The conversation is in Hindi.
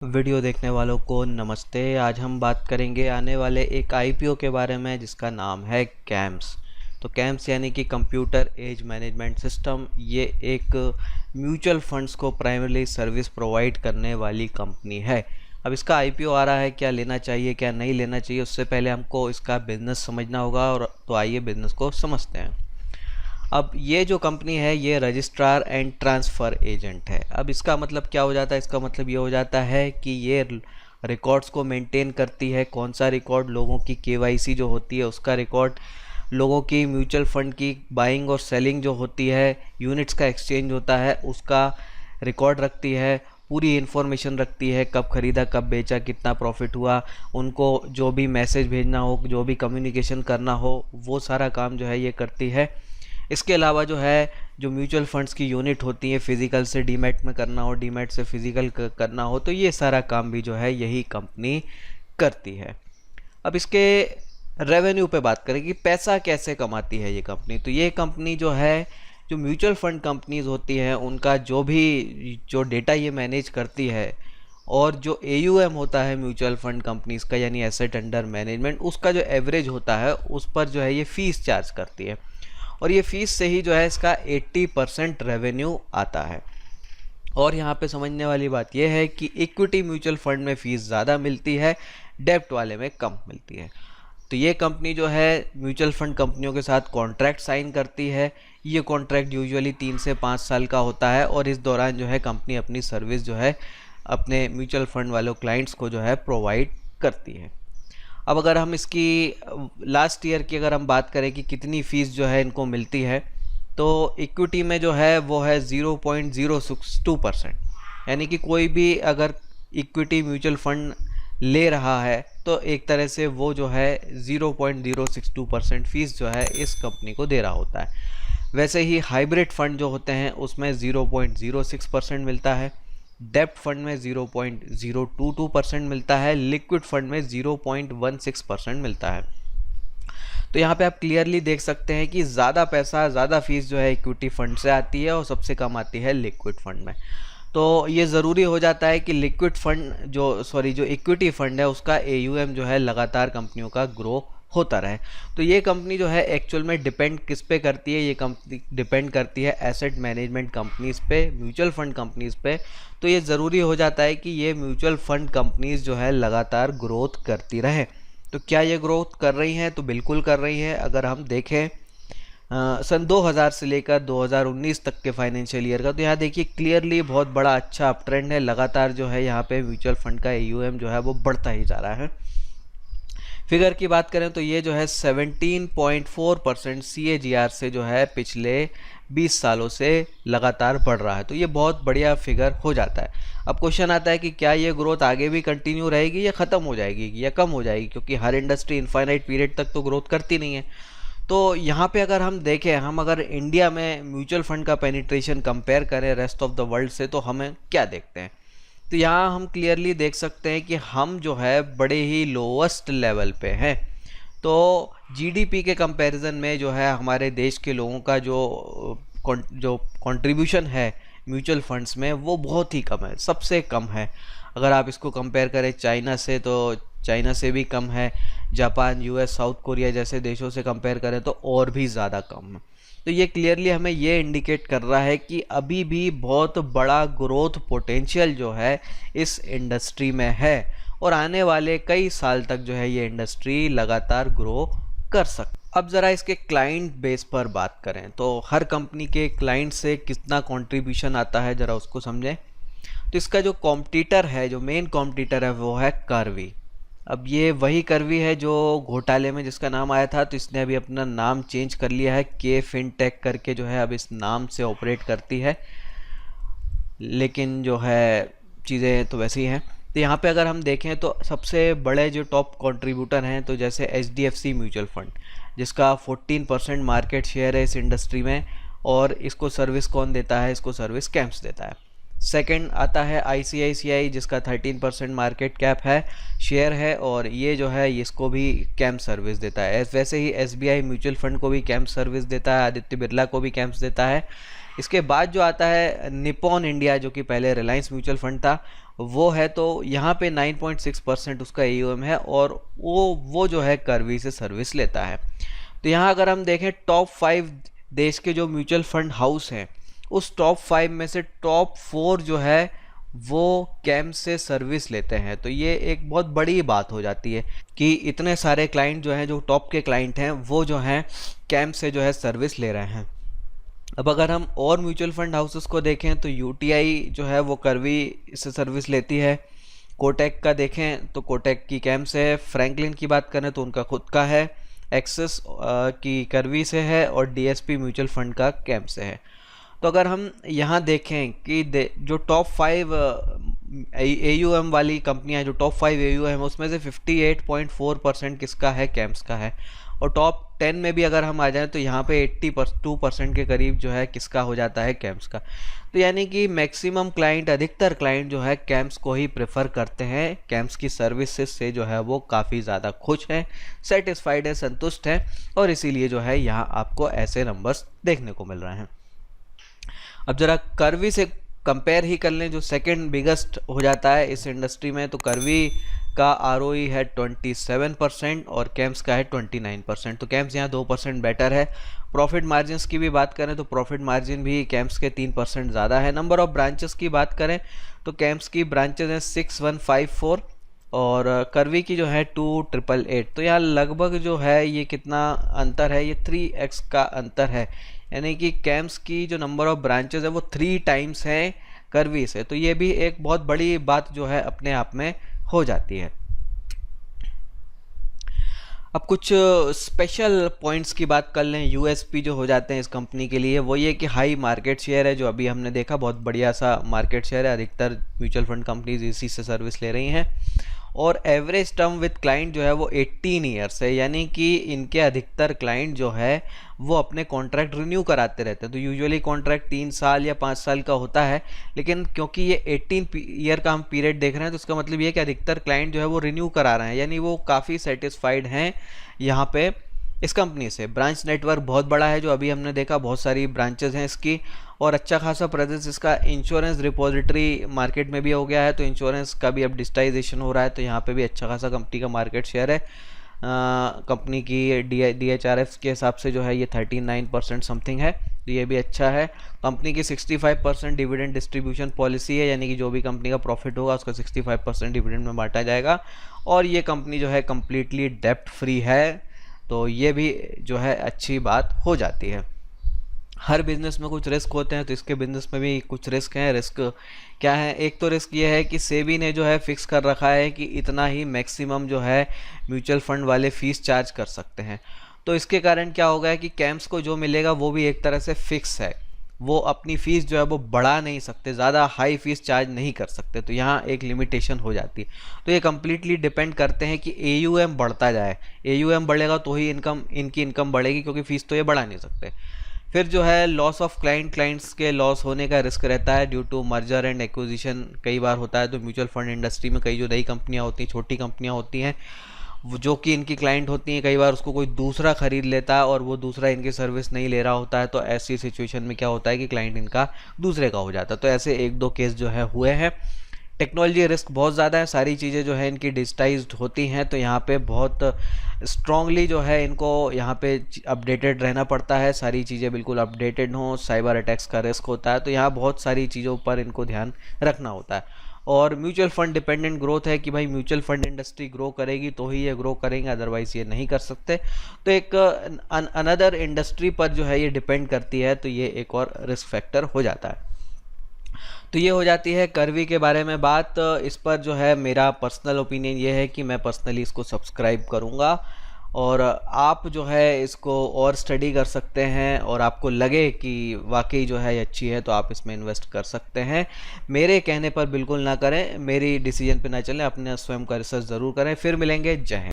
वीडियो देखने वालों को नमस्ते। आज हम बात करेंगे आने वाले एक आईपीओ के बारे में जिसका नाम है कैम्स। तो कैम्स यानी कि कंप्यूटर एज मैनेजमेंट सिस्टम। ये एक म्यूचुअल फंड्स को प्राइमरीली सर्विस प्रोवाइड करने वाली कंपनी है। अब इसका आईपीओ आ रहा है, क्या लेना चाहिए क्या नहीं लेना चाहिए, उससे पहले हमको इसका बिज़नेस समझना होगा। और तो आइए बिज़नेस को समझते हैं। अब ये जो कंपनी है ये रजिस्ट्रार एंड ट्रांसफ़र एजेंट है। अब इसका मतलब क्या हो जाता है? इसका मतलब ये हो जाता है कि ये रिकॉर्ड्स को मेंटेन करती है। कौन सा रिकॉर्ड? लोगों की केवाईसी जो होती है उसका रिकॉर्ड, लोगों की म्यूचुअल फंड की बाइंग और सेलिंग जो होती है, यूनिट्स का एक्सचेंज होता है उसका रिकॉर्ड रखती है। पूरी इन्फॉर्मेशन रखती है, कब खरीदा कब बेचा, कितना प्रॉफिट हुआ, उनको जो भी मैसेज भेजना हो, जो भी कम्युनिकेशन करना हो, वो सारा काम जो है ये करती है। इसके अलावा जो है जो म्यूचुअल फंड्स की यूनिट होती है, फिज़िकल से डीमैट में करना हो, डीमैट से फिज़िकल करना हो, तो ये सारा काम भी जो है यही कंपनी करती है। अब इसके रेवेन्यू पे बात करें कि पैसा कैसे कमाती है ये कंपनी। तो ये कंपनी जो है, जो म्यूचुअल फंड कंपनीज होती हैं उनका जो डेटा ये मैनेज करती है, और जो एयूएम होता है म्यूचुअल फंड कंपनीज का यानी एसेट अंडर मैनेजमेंट, उसका जो एवरेज होता है उस पर जो है ये फ़ीस चार्ज करती है। और ये फ़ीस से ही जो है इसका 80% रेवेन्यू आता है। और यहाँ पे समझने वाली बात यह है कि इक्विटी म्यूचुअल फंड में फ़ीस ज़्यादा मिलती है, डेब्ट वाले में कम मिलती है। तो ये कंपनी जो है म्यूचुअल फंड कंपनियों के साथ कॉन्ट्रैक्ट साइन करती है। ये कॉन्ट्रैक्ट यूजुअली 3 से 5 साल का होता है, और इस दौरान जो है कंपनी अपनी सर्विस जो है अपने म्यूचुअल फंड वालों क्लाइंट्स को जो है प्रोवाइड करती है। अब अगर हम इसकी लास्ट ईयर की अगर हम बात करें कि कितनी फ़ीस जो है इनको मिलती है, तो इक्विटी में जो है वो है 0.062%। यानी कि कोई भी अगर इक्विटी म्यूचुअल फंड ले रहा है तो एक तरह से वो जो है 0.062% फ़ीस जो है इस कंपनी को दे रहा होता है। वैसे ही हाइब्रिड फंड जो होते हैं उसमें 0.06% मिलता है, डेब्ट फंड में 0.022% मिलता है, लिक्विड फंड में 0.16% मिलता है। तो यहाँ पे आप क्लियरली देख सकते हैं कि ज़्यादा पैसा, ज़्यादा फीस जो है इक्विटी फंड से आती है और सबसे कम आती है लिक्विड फंड में। तो ये ज़रूरी हो जाता है कि लिक्विड फंड जो इक्विटी फंड है उसका एयूएम जो है लगातार कंपनियों का ग्रो होता रहे। तो ये कंपनी जो है एक्चुअल में डिपेंड किस पे करती है? ये कंपनी डिपेंड करती है एसेट मैनेजमेंट कंपनीज़ पे, म्यूचुअल फंड कंपनीज़ पे। तो ये ज़रूरी हो जाता है कि ये म्यूचुअल फंड कंपनीज़ जो है लगातार ग्रोथ करती रहे। तो क्या ये ग्रोथ कर रही हैं? तो बिल्कुल कर रही हैं। अगर हम देखें सन 2000 से लेकर 2019 तक के फाइनेंशियल ईयर का, तो यहाँ देखिए क्लियरली बहुत बड़ा अच्छा अप ट्रेंड है। लगातार जो है यहाँ पे म्यूचुअल फंड का एयूएम जो है वो बढ़ता ही जा रहा है। फिगर की बात करें तो ये जो है 17.4% CAGR से जो है पिछले 20 सालों से लगातार बढ़ रहा है। तो ये बहुत बढ़िया फिगर हो जाता है। अब क्वेश्चन आता है कि क्या ये ग्रोथ आगे भी कंटिन्यू रहेगी या ख़त्म हो जाएगी या कम हो जाएगी, क्योंकि हर इंडस्ट्री इनफाइनाइट पीरियड तक तो ग्रोथ करती नहीं है। तो यहाँ पे अगर हम देखें, हम अगर इंडिया में म्यूचुअल फंड का पेनिट्रेशन कंपेयर करें रेस्ट ऑफ द वर्ल्ड से, तो हमें क्या देखते हैं? तो यहाँ हम क्लियरली देख सकते हैं कि हम जो है बड़े ही लोवेस्ट लेवल पे हैं। तो जीडीपी के कंपैरिजन में जो है हमारे देश के लोगों का जो कंट्रीब्यूशन है म्यूचुअल फंड्स में वो बहुत ही कम है, सबसे कम है। अगर आप इसको कंपेयर करें चाइना से तो चाइना से भी कम है, जापान, यूएस, साउथ कोरिया जैसे देशों से कंपेयर करें तो और भी ज़्यादा कम है। तो ये क्लियरली हमें ये इंडिकेट कर रहा है कि अभी भी बहुत बड़ा ग्रोथ पोटेंशियल जो है इस इंडस्ट्री में है, और आने वाले कई साल तक जो है ये इंडस्ट्री लगातार ग्रो कर सकती। अब ज़रा इसके क्लाइंट बेस पर बात करें तो हर कंपनी के क्लाइंट से कितना कंट्रीब्यूशन आता है ज़रा उसको समझें। तो इसका जो कॉम्पिटिटर है, जो मेन कॉम्पिटिटर है वो है कर्वी। अब ये वही कर्वी है जो घोटाले में जिसका नाम आया था, तो इसने अभी अपना नाम चेंज कर लिया है, के फिनटेक करके जो है अब इस नाम से ऑपरेट करती है, लेकिन जो है चीज़ें तो वैसी हैं। तो यहाँ पे अगर हम देखें तो सबसे बड़े जो टॉप कंट्रीब्यूटर हैं, तो जैसे एचडीएफसी म्यूचुअल फंड जिसका 14% मार्केट शेयर है इस इंडस्ट्री में, और इसको सर्विस कौन देता है? इसको सर्विस कैम्प्स देता है। सेकंड आता है आईसीआईसीआई जिसका 13% मार्केट कैप है, शेयर है, और ये जो है इसको भी कैंप सर्विस देता है। वैसे ही एसबीआई म्यूचुअल फंड को भी कैंप सर्विस देता है, आदित्य बिरला को भी कैंप्स देता है। इसके बाद जो आता है निपॉन इंडिया, जो कि पहले रिलायंस म्यूचुअल फंड था, वो है। तो यहाँ पे 9.6% उसका AUM है और वो जो है कर्वी से सर्विस लेता है। तो यहाँ अगर हम देखें टॉप 5 देश के जो म्यूचुअल फंड हाउस हैं, उस टॉप 5 में से टॉप 4 जो है वो कैम से सर्विस लेते हैं। तो ये एक बहुत बड़ी बात हो जाती है कि इतने सारे क्लाइंट जो हैं, जो टॉप के क्लाइंट हैं, वो जो हैं कैम से जो है सर्विस ले रहे हैं। अब अगर हम और म्यूचुअल फंड हाउसेस को देखें तो यूटीआई जो है वो कर्वी से सर्विस लेती है। कोटक का देखें तो कोटक की कैम से है। फ्रैंकलिन की बात करें तो उनका खुद का है। एक्सिस की कर्वी से है और डीएसपी म्यूचुअल फंड का कैम से है। तो अगर हम यहाँ देखें कि जो टॉप 5 AUM वाली कंपनियां, जो टॉप 5 AUM है, उसमें से 58.4% किसका है, कैम्स का है। और टॉप 10 में भी अगर हम आ जाएं तो यहाँ पे 82% के करीब जो है किसका हो जाता है, कैम्स का। तो यानी कि मैक्सिमम क्लाइंट, अधिकतर क्लाइंट जो है कैम्स को ही प्रेफर करते हैं। कैम्स की सर्विसेज से जो है वो काफ़ी ज़्यादा खुश हैं, सेटिस्फाइड है, संतुष्ट हैं, और इसीलिए जो है यहाँ आपको ऐसे नंबर्स देखने को मिल रहे हैं। अब जरा कर्वी से कंपेयर ही कर लें, जो सेकंड बिगेस्ट हो जाता है इस इंडस्ट्री में। तो कर्वी का ROE है 27% और कैम्स का है 29%। तो कैम्स यहाँ 2% बेटर है। प्रॉफिट मार्जिन्स की भी बात करें तो प्रॉफिट मार्जिन भी कैम्स के 3% ज़्यादा है। नंबर ऑफ ब्रांचेस की बात करें तो कैम्स की ब्रांचेस हैं 6154 और कर्वी की जो है 2888। तो यहाँ लगभग जो है ये कितना अंतर है, ये 3x का अंतर है। यानी कि कैम्स की जो नंबर ऑफ ब्रांचेस है वो 3 टाइम्स है कर्वी से। तो ये भी एक बहुत बड़ी बात जो है अपने आप में हो जाती है। अब कुछ स्पेशल पॉइंट्स की बात कर लें, यूएसपी जो हो जाते हैं इस कंपनी के लिए, वो ये कि हाई मार्केट शेयर है, जो अभी हमने देखा बहुत बढ़िया सा मार्केट शेयर है। अधिकतर म्यूचुअल फंड कंपनीज इसी से सर्विस ले रही हैं। और एवरेज टर्म विद क्लाइंट जो है वो 18 ईयर्स है, यानी कि इनके अधिकतर क्लाइंट जो है वो अपने कॉन्ट्रैक्ट रिन्यू कराते रहते हैं। तो यूजुअली कॉन्ट्रैक्ट 3 साल या 5 साल का होता है, लेकिन क्योंकि ये 18 ईयर का हम पीरियड देख रहे हैं तो इसका मतलब ये है कि अधिकतर क्लाइंट जो है वो रिन्यू करा रहे हैं, यानी वो काफ़ी सेटिस्फाइड हैं यहाँ पे इस कंपनी से। ब्रांच नेटवर्क बहुत बड़ा है, जो अभी हमने देखा बहुत सारी ब्रांचेस हैं इसकी, और अच्छा खासा प्रेजेंस इसका इंश्योरेंस रिपोजिटरी मार्केट में भी हो गया है। तो इंश्योरेंस का भी अब डिजिटाइजेशन हो रहा है, तो यहाँ पे भी अच्छा खासा कंपनी का मार्केट शेयर है। कंपनी की DHRF के हिसाब से जो है ये 39% समथिंग है, तो ये भी अच्छा है। कंपनी की 65% डिविडेंड डिस्ट्रीब्यूशन पॉलिसी है, यानी कि जो भी कंपनी का प्रॉफिट होगा उसका 65% डिविडेंड में बांटा जाएगा। और ये कंपनी जो है कम्प्लीटली डेप्ट फ्री है, तो ये भी जो है अच्छी बात हो जाती है। हर बिजनेस में कुछ रिस्क होते हैं, तो इसके बिजनेस में भी कुछ रिस्क हैं। रिस्क क्या है? एक तो रिस्क ये है कि सेबी ने जो है फिक्स कर रखा है कि इतना ही मैक्सिमम जो है म्यूचुअल फंड वाले फीस चार्ज कर सकते हैं। तो इसके कारण क्या होगा कि कैम्स को जो मिलेगा वो भी एक तरह से फिक्स है, वो अपनी फ़ीस जो है वो बढ़ा नहीं सकते, ज़्यादा हाई फीस चार्ज नहीं कर सकते। तो यहाँ एक लिमिटेशन हो जाती है। तो ये कम्प्लीटली डिपेंड करते हैं कि AUM बढ़ता जाए, AUM बढ़ेगा तो ही इनकी इनकम बढ़ेगी, क्योंकि फ़ीस तो ये बढ़ा नहीं सकते। फिर जो है लॉस ऑफ क्लाइंट्स के लॉस होने का रिस्क रहता है due to merger and acquisition कई बार होता है। तो म्यूचुअल फंड इंडस्ट्री में कई जो नई कंपनियां होती हैं, छोटी कंपनियां होती हैं, जो कि इनकी क्लाइंट होती हैं, कई बार उसको कोई दूसरा खरीद लेता है और वो दूसरा इनकी सर्विस नहीं ले रहा होता है। तो ऐसी सिचुएशन में क्या होता है कि क्लाइंट इनका दूसरे का हो जाता है। तो ऐसे 1-2 केस जो है हुए हैं। टेक्नोलॉजी रिस्क बहुत ज़्यादा है, सारी चीज़ें जो है इनकी डिजिटाइज्ड होती हैं, तो यहाँ पे बहुत स्ट्रांगली जो है इनको यहाँ पे अपडेटेड रहना पड़ता है। सारी चीज़ें बिल्कुल अपडेटेड हों, साइबर अटैक्स का रिस्क होता है, तो यहाँ बहुत सारी चीज़ों पर इनको ध्यान रखना होता है। और म्यूचुअल फंड डिपेंडेंट ग्रोथ है कि भाई म्यूचुअल फंड इंडस्ट्री ग्रो करेगी तो ही ये ग्रो करेंगे, अदरवाइज ये नहीं कर सकते। तो एक अनदर इंडस्ट्री पर जो है ये डिपेंड करती है, तो ये एक और रिस्क फैक्टर हो जाता है। तो ये हो जाती है कर्वी के बारे में बात। इस पर जो है मेरा पर्सनल ओपिनियन ये है कि मैं पर्सनली इसको सब्सक्राइब करूँगा, और आप जो है इसको और स्टडी कर सकते हैं, और आपको लगे कि वाकई जो है अच्छी है तो आप इसमें इन्वेस्ट कर सकते हैं। मेरे कहने पर बिल्कुल ना करें, मेरी डिसीजन पे ना चलें, अपने स्वयं का रिसर्च ज़रूर करें। फिर मिलेंगे, जय हिंद।